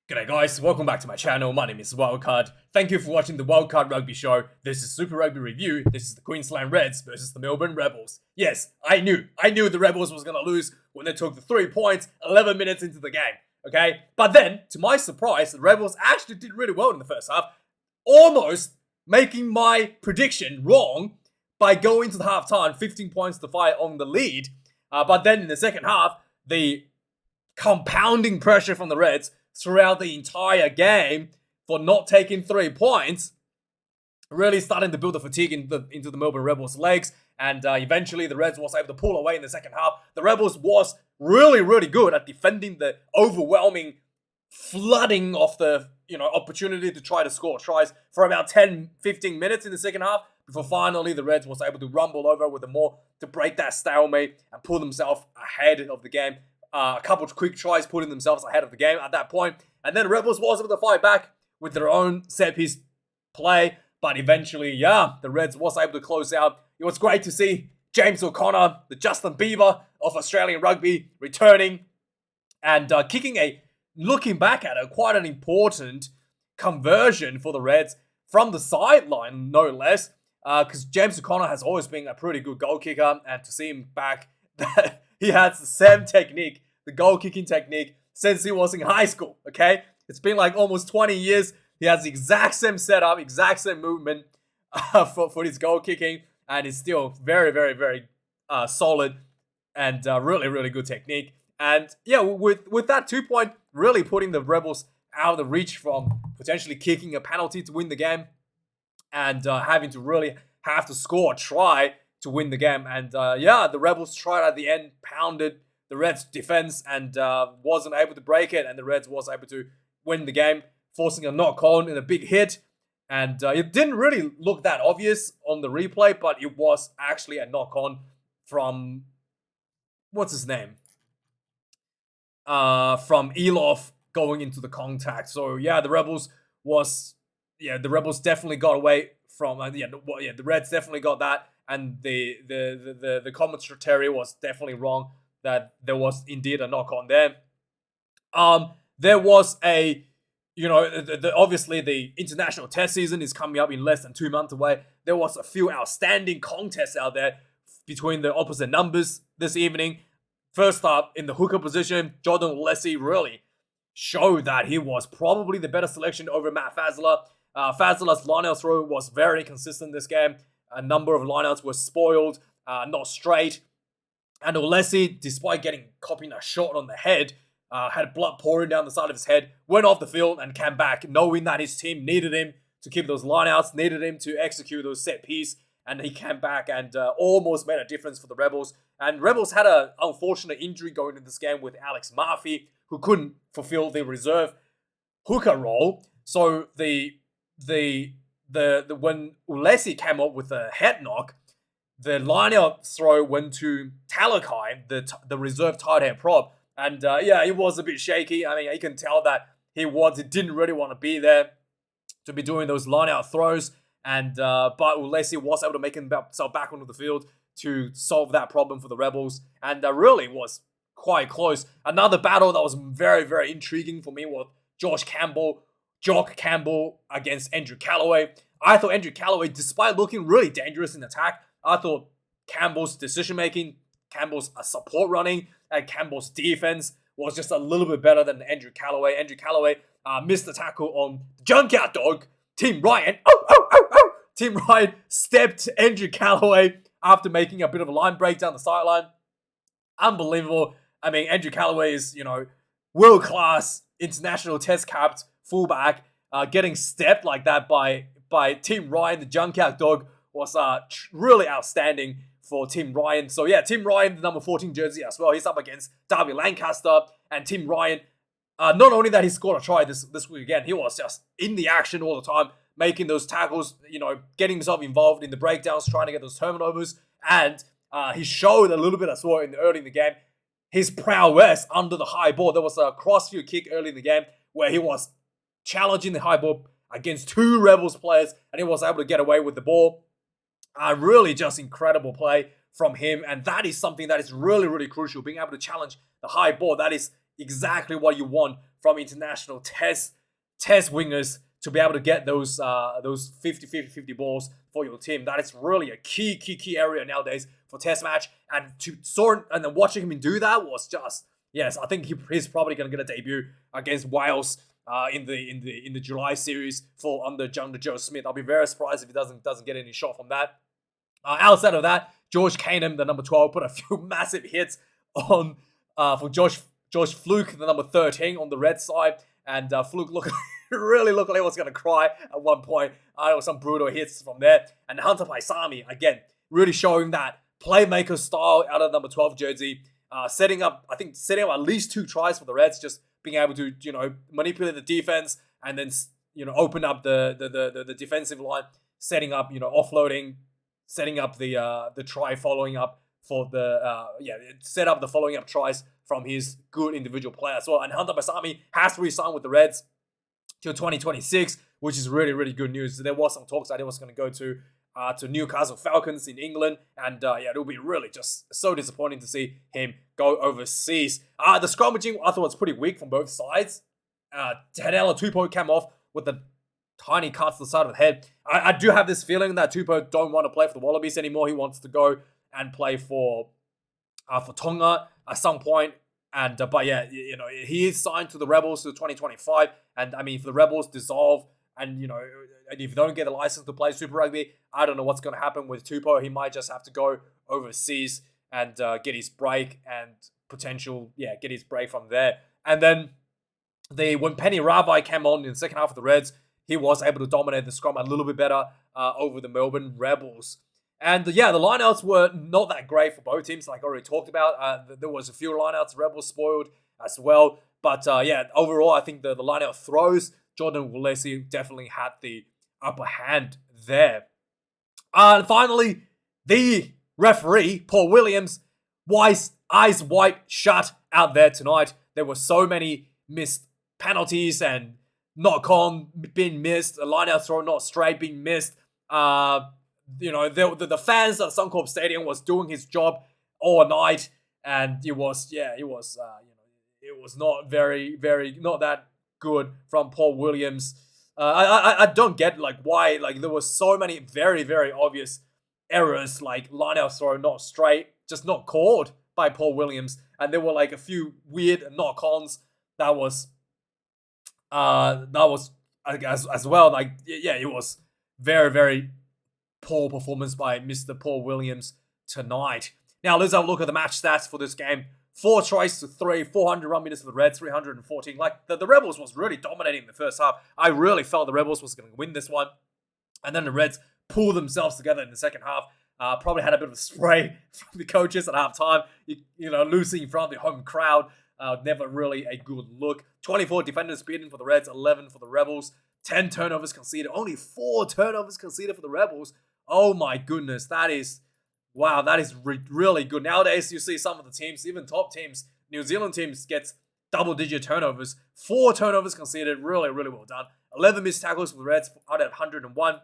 G'day guys, welcome back to my channel. My name is Wildkard. Thank you for watching the Wildkard Rugby Show. This is Super Rugby Review. This is the Queensland Reds versus the Melbourne Rebels. Yes, I knew the Rebels was going to lose when they took the 3 points 11 minutes into the game, okay? But then, to my surprise, the Rebels actually did really well in the first half, almost making my prediction wrong by going to the halftime 15 points to 5 on the lead. But then in the second half, the compounding pressure from the Reds throughout the entire game for not taking 3 points, really starting to build the fatigue into the Melbourne Rebels' legs, and eventually the Reds was able to pull away in the second half. The Rebels was really good at defending the overwhelming flooding of the opportunity to try to score tries for about 10-15 minutes in the second half, before finally the Reds was able to rumble over with the more to break that stalemate and pull themselves ahead of the game. A couple of quick tries putting themselves ahead of the game at that point. And then the Rebels was able to fight back with their own set-piece play. But eventually, the Reds was able to close out. It was great to see James O'Connor, the Justin Bieber of Australian rugby, returning and looking back at it, quite an important conversion for the Reds from the sideline, no less. Because James O'Connor has always been a pretty good goal kicker. And to see him back, he has the same technique, the goal kicking technique, since he was in high school, okay? It's been like almost 20 years. He has the exact same setup, exact same movement for his goal kicking, and he's still very solid and really good technique. And yeah, with that 2 point, really putting the Rebels out of the reach from potentially kicking a penalty to win the game, and having to really have to score a try to win the game. And the Rebels tried at the end, pounded the Reds' defense, and wasn't able to break it. And the Reds was able to win the game, forcing a knock-on and a big hit. And it didn't really look that obvious on the replay, but it was actually a knock-on from, what's his name? From Elof going into the contact. So yeah, the Rebels definitely got away from, the Reds definitely got that. And the commentary was definitely wrong that there was indeed a knock on there. There was obviously the international test season is coming up in less than 2 months away. There was a few outstanding contests out there between the opposite numbers this evening. First up, in the hooker position, Jordan Leslie really showed that he was probably the better selection over Matt Fazler. Fazler's line-out throw was very consistent this game. A number of lineouts were spoiled, not straight. And Olesi, despite copying a shot on the head, had blood pouring down the side of his head, went off the field and came back, knowing that his team needed him to keep those lineouts, needed him to execute those set piece. And he came back and almost made a difference for the Rebels. And Rebels had an unfortunate injury going into this game with Alex Murphy, who couldn't fulfill the reserve hooker role. So when Ulesi came up with a head knock, the line-out throw went to Talakai, the reserve tight end prop. And it was a bit shaky. I mean, you can tell that he didn't really want to be there to be doing those line-out throws. And but Ulesi was able to make himself back onto the field to solve that problem for the Rebels. And really was quite close. Another battle that was very intriguing for me was Jock Campbell against Andrew Callaway. I thought Andrew Callaway, despite looking really dangerous in attack, I thought Campbell's decision-making, Campbell's support running, and Campbell's defense was just a little bit better than Andrew Callaway. Andrew Callaway missed the tackle on Junkyard Dog, Tim Ryan. Tim Ryan stepped Andrew Callaway after making a bit of a line break down the sideline. Unbelievable. I mean, Andrew Callaway is, world-class international test-capped fullback. Getting stepped like that by Tim Ryan, the Junkyard Dog, was really outstanding for Tim Ryan. So yeah, Tim Ryan, the number 14 jersey as well. He's up against Darby Lancaster. And Tim Ryan, not only that he scored a try this week again, he was just in the action all the time, making those tackles, getting himself involved in the breakdowns, trying to get those turnovers. And he showed a little bit as well early in the game his prowess under the high ball. There was a crossfield kick early in the game where he was challenging the high ball against 2 Rebels players, and he was able to get away with the ball. Really just incredible play from him, and that is something that is really crucial, being able to challenge the high ball. That is exactly what you want from international test wingers to be able to get those 50 balls for your team. That is really a key area nowadays for test match. And then watching him do that was just, yes, I think he's probably going to get a debut against Wales in the July series under Joe Smith. I'll be very surprised if he doesn't get any shot from that. Outside of that, George Canham, the number 12, put a few massive hits on for Josh Fluke, the number 13, on the red side. And Fluke really looked like he was going to cry at one point. There was some brutal hits from there. And Hunter Paisami, again, really showing that playmaker style out of number 12 jersey. Setting up at least 2 tries for the Reds, just being able to, manipulate the defense and then, open up the defensive line, setting up, offloading, setting up the try following up for set up the following up tries from his good individual play as well. And Hunter Paisami has to re-sign with the Reds till 2026, which is really, really good news. There was some talks that he was going to go to Newcastle Falcons in England, and it'll be really just so disappointing to see him go overseas. The scrummaging I thought was pretty weak from both sides. Tadela Tupou came off with a tiny cut to the side of the head. I do have this feeling that Tupou don't want to play for the Wallabies anymore. He wants to go and play for Tonga at some point. And he is signed to the Rebels to 2025. And I mean, if the Rebels dissolve and if you don't get a license to play Super Rugby, I don't know what's going to happen with Tupou. He might just have to go overseas and get his break and get his break from there. And then when Penny Ravai came on in the second half of the Reds, he was able to dominate the scrum a little bit better over the Melbourne Rebels. And the lineouts were not that great for both teams, like I already talked about. There was a few lineouts Rebels spoiled as well. But overall, I think the lineout throws, Jordan Walesi definitely had the upper hand there. And finally, the referee, Paul Williams, eyes wide shut out there tonight. There were so many missed penalties and knock-on being missed, a lineout throw not straight being missed. The fans at Suncorp Stadium was doing his job all night, and it was not very not that good from Paul Williams. I don't get why there was so many very, very obvious errors, like lineout throw not straight, just not called by Paul Williams, and there were a few weird knock-ons that was as well. It was very, very poor performance by Mr. Paul Williams tonight. Now let's have a look at the match stats for this game. 4 tries to 3, 400 run meters for the Reds, 314. The Rebels was really dominating in the first half. I really felt the Rebels was going to win this one. And then the Reds pulled themselves together in the second half. Probably had a bit of a spray from the coaches at halftime. Losing in front of the home crowd. Never really a good look. 24 defenders beaten for the Reds, 11 for the Rebels. 10 turnovers conceded. Only 4 turnovers conceded for the Rebels. Oh my goodness, that is really good. Nowadays, you see some of the teams, even top teams, New Zealand teams, gets double-digit turnovers. 4 turnovers conceded, really, really well done. 11 missed tackles for the Reds out of 101.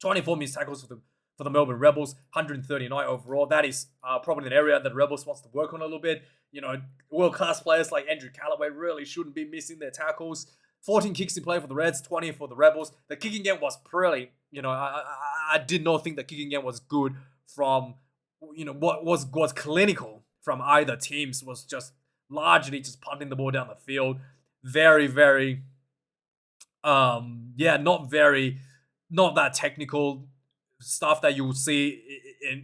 24 missed tackles for the Melbourne Rebels, 139 overall. That is probably an area that the Rebels wants to work on a little bit. World-class players like Andrew Callaway really shouldn't be missing their tackles. 14 kicks in play for the Reds, 20 for the Rebels. The kicking game was pretty, I did not think the kicking game was good from, what was clinical from either teams was just largely just punting the ball down the field. Very, very, not that technical stuff that you'll see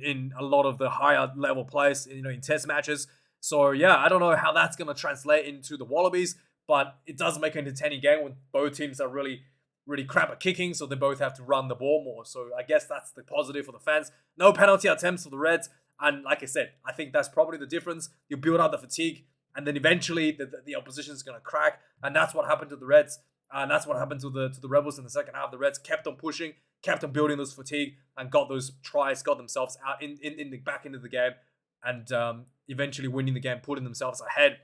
in a lot of the higher level players, in test matches. So I don't know how that's going to translate into the Wallabies, but it does make an entertaining game when both teams are really, really crap at kicking, so they both have to run the ball more. So I guess that's the positive for the fans. No penalty attempts for the Reds, and like I said, I think that's probably the difference. You build up the fatigue, and then eventually the opposition is going to crack, and that's what happened to the Reds, and that's what happened to the Rebels in the second half. The Reds kept on pushing, kept on building those fatigue, and got those tries, got themselves out in the back end of the game, and eventually winning the game, putting themselves ahead.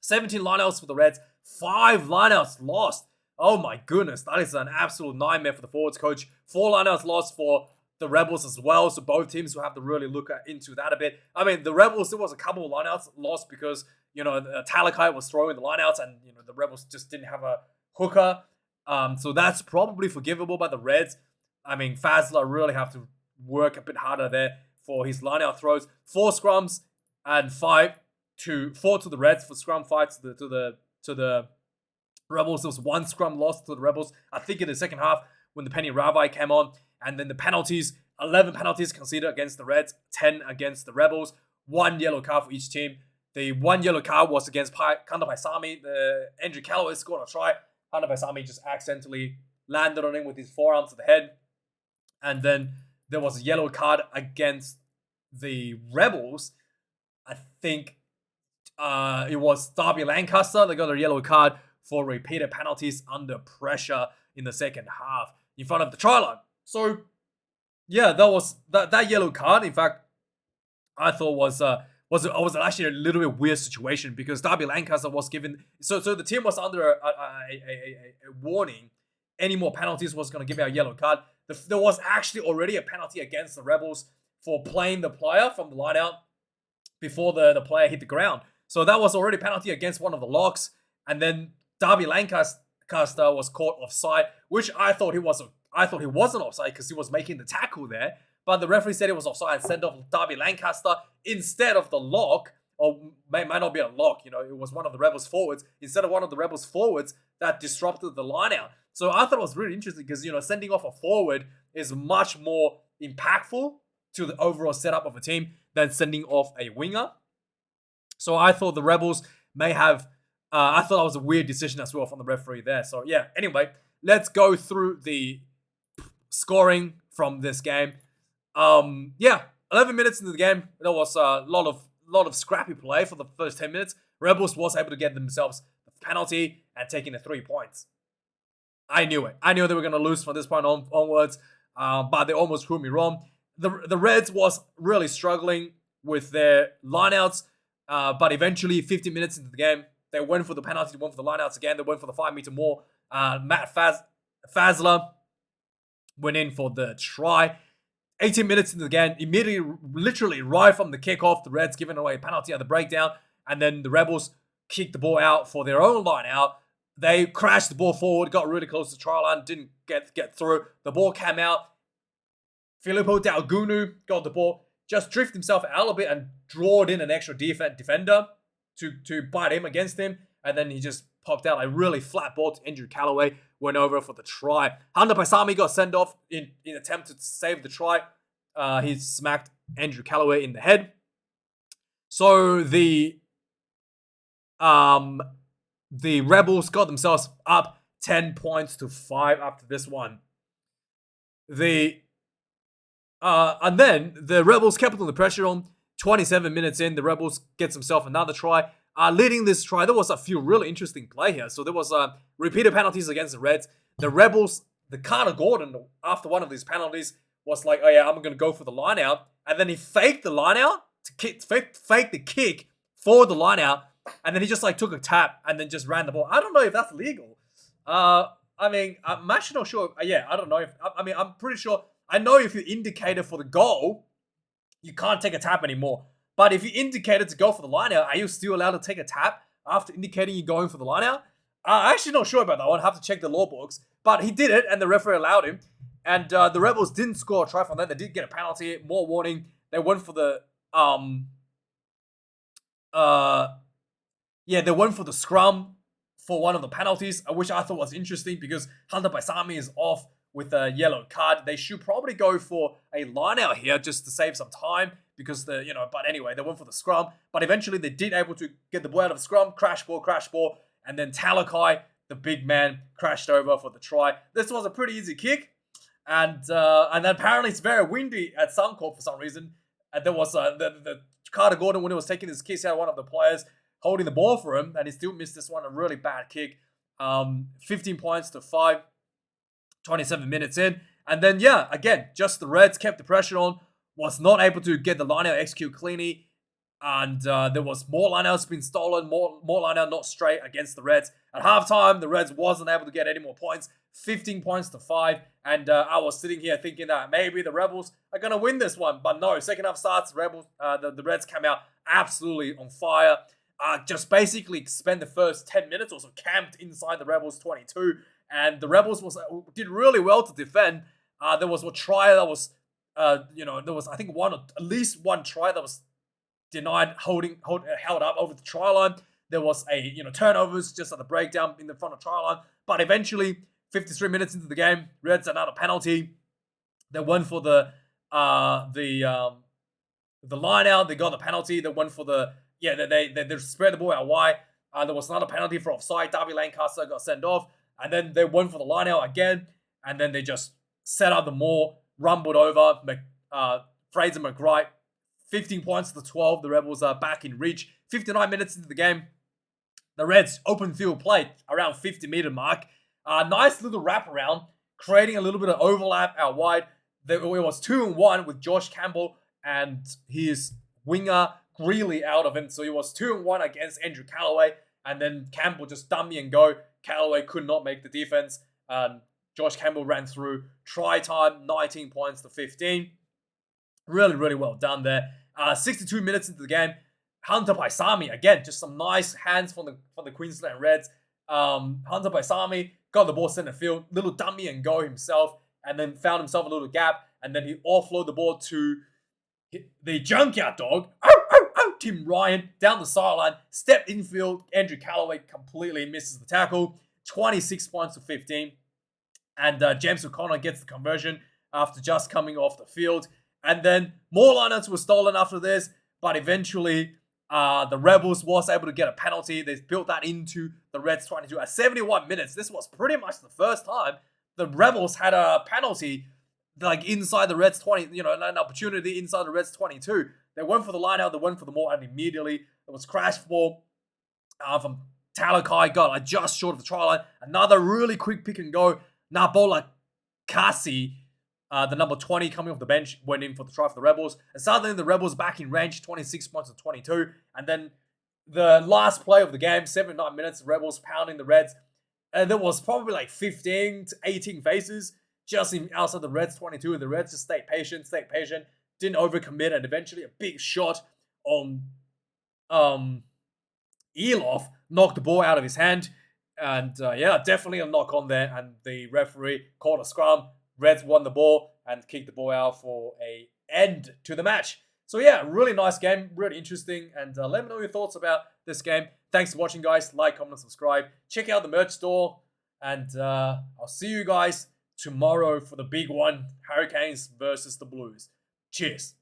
17 lineouts for the Reds, 5 lineouts lost. Oh my goodness, that is an absolute nightmare for the forwards coach. 4 lineouts lost for the Rebels as well. So both teams will have to really look into that a bit. I mean, the Rebels, there was a couple of lineouts lost because, Talakai was throwing the lineouts and, the Rebels just didn't have a hooker. So that's probably forgivable by the Reds. I mean, Fazler really have to work a bit harder there for his lineout throws. 4 scrums and 4 to the Reds for scrum, 5 to the Rebels. There was 1 scrum lost to the Rebels, I think, in the second half when the Penny Ravai came on. And then the penalties, 11 penalties considered against the Reds, 10 against the Rebels. 1 yellow card for each team. The 1 yellow card was against Kanda Paisami. Andrew Calloway scored a try. Kanda Paisami just accidentally landed on him with his forearm to the head. And then there was a yellow card against the Rebels. I think it was Darby Lancaster. They got a yellow card for repeated penalties under pressure in the second half in front of the try line. So, yeah, that was that yellow card. In fact, I thought was actually a little bit weird situation because Darby Lancaster was given. So the team was under a warning. Any more penalties was going to give out a yellow card. There was actually already a penalty against the Rebels for playing the player from the lineout before the player hit the ground. So that was already a penalty against one of the locks. And then Darby Lancaster was caught offside, which I thought he wasn't offside because he was making the tackle there. But the referee said it was offside and sent off Darby Lancaster instead of the lock, or might not be a lock. It was one of the Rebels forwards instead of one of the Rebels forwards that disrupted the lineout. So I thought it was really interesting because sending off a forward is much more impactful to the overall setup of a team than sending off a winger. So I thought the Rebels may have. I thought that was a weird decision as well from the referee there. So yeah. Anyway, let's go through the scoring from this game. 11 minutes into the game, there was a lot of scrappy play for the first 10 minutes. Rebels was able to get themselves the penalty and taking the 3 points. I knew it. I knew they were going to lose from this point onwards, but they almost proved me wrong. The Reds was really struggling with their lineouts, but eventually, 15 minutes into the game, they went for the penalty, they went for the lineouts again, they went for the 5-meter more. Matt Fazler went in for the try. 18 minutes into the game, immediately, literally right from the kickoff, the Reds giving away a penalty at the breakdown, and then the Rebels kicked the ball out for their own line out. They crashed the ball forward, got really close to the try line, didn't get through. The ball came out. Filippo Dalgunu got the ball, just drifted himself out a bit and drawed in an extra defender to bite him against him, and then he just popped out a really flat ball to Andrew Calloway, went over for the try. Kanda Paisami got sent off in attempt to save the try. He smacked Andrew Calloway in the head. So the Rebels got themselves up 10 points to 5 after this one. And then the Rebels kept putting the pressure on. 27 minutes in, the Rebels gets themselves another try. Leading this try, there was a few really interesting play here. So there was repeated penalties against the Reds. The Rebels, the Carter Gordon, after one of these penalties, was like, oh yeah, I'm going to go for the line out. And then he faked the line out, faked the kick for the line out. And then he just took a tap and then just ran the ball. I don't know if that's legal. I'm actually not sure. I don't know. I'm pretty sure. I know if you indicated for the goal, you can't take a tap anymore. But if you indicated to go for the line out, are you still allowed to take a tap after indicating you're going for the line out? I'm actually not sure about that one. I have to check the law books. But he did it, and the referee allowed him. And the Rebels didn't score a try from that. They did get a penalty. More warning. They went for the they went for the scrum for one of the penalties, which I thought was interesting because Kanda Paisami is off with a yellow card. They should probably go for a line out here just to save some time because but anyway, they went for the scrum. But eventually they did able to get the ball out of the scrum, crash ball, and then Talakai, the big man, crashed over for the try. This was a pretty easy kick. And then apparently it's very windy at Suncorp for some reason. And there was the Carter Gordon, when he was taking his kick out, one of the players holding the ball for him, and he still missed this one, a really bad kick. 15 points to 5, 27 minutes in. And then, again, just the Reds kept the pressure on, was not able to get the line out execute cleanly. And there was more lineouts being stolen, more lineout not straight against the Reds. At halftime, the Reds wasn't able to get any more points, 15 points to 5. And I was sitting here thinking that maybe the Rebels are going to win this one. But no, second half starts, the Reds came out absolutely on fire. Just basically spent the first 10 minutes or so camped inside the Rebels 22. And the Rebels did really well to defend. There was a try that was, there was, I think, at least one try that was denied, held up over the try line. There was turnovers just at the breakdown in the front of try line. But eventually, 53 minutes into the game, Reds had another penalty. They went for the line out. They got the penalty. They went for they spread the ball out wide. There was another penalty for offside. Darby Lancaster got sent off. And then they went for the line out again. And then they just set up the more, rumbled over. Fraser McWright, 15 points to 12. The Rebels are back in reach. 59 minutes into the game, the Reds open field play around 50-meter mark. Nice little wraparound, creating a little bit of overlap out wide. It was 2-1 with Josh Campbell and his winger Greeley out of him. So it was 2-1 against Andrew Callaway. And then Campbell just dummy and go. Callaway could not make the defense. Josh Campbell ran through. Try time, 19 points to 15. Really, really well done there. 62 minutes into the game, Hunter Paisami, again, just some nice hands from the Queensland Reds. Hunter Paisami got the ball center field, little dummy and go himself, and then found himself a little gap, and then he offloaded the ball to the junkyard dog, Tim Ryan, down the sideline, stepped infield. Andrew Callaway completely misses the tackle. 26 points to 15. And James O'Connor gets the conversion after just coming off the field. And then more lineouts were stolen after this, but eventually the Rebels was able to get a penalty. They built that into the Reds 22 at 71 minutes. This was pretty much the first time the Rebels had a penalty like inside the Reds 20, an opportunity inside the Reds 22. They went for the lineout, they went for the more, and immediately it was crash ball from Talakai, got just short of the try line. Another really quick pick and go. Nabola Kasi, the number 20 coming off the bench, went in for the try for the Rebels. And suddenly the Rebels back in range, 26 points to 22. And then the last play of the game, 79 minutes, the Rebels pounding the Reds. And there was probably like 15 to 18 faces just outside the Reds 22. And the Reds just stayed patient, didn't overcommit. And eventually a big shot on Elof knocked the ball out of his hand. And definitely a knock on there. And the referee called a scrum. Reds won the ball and kicked the ball out for a end to the match. So yeah, really nice game, really interesting. And let me know your thoughts about this game. Thanks for watching, guys. Like, comment, subscribe. Check out the merch store. And I'll see you guys tomorrow for the big one. Hurricanes versus the Blues. Cheers.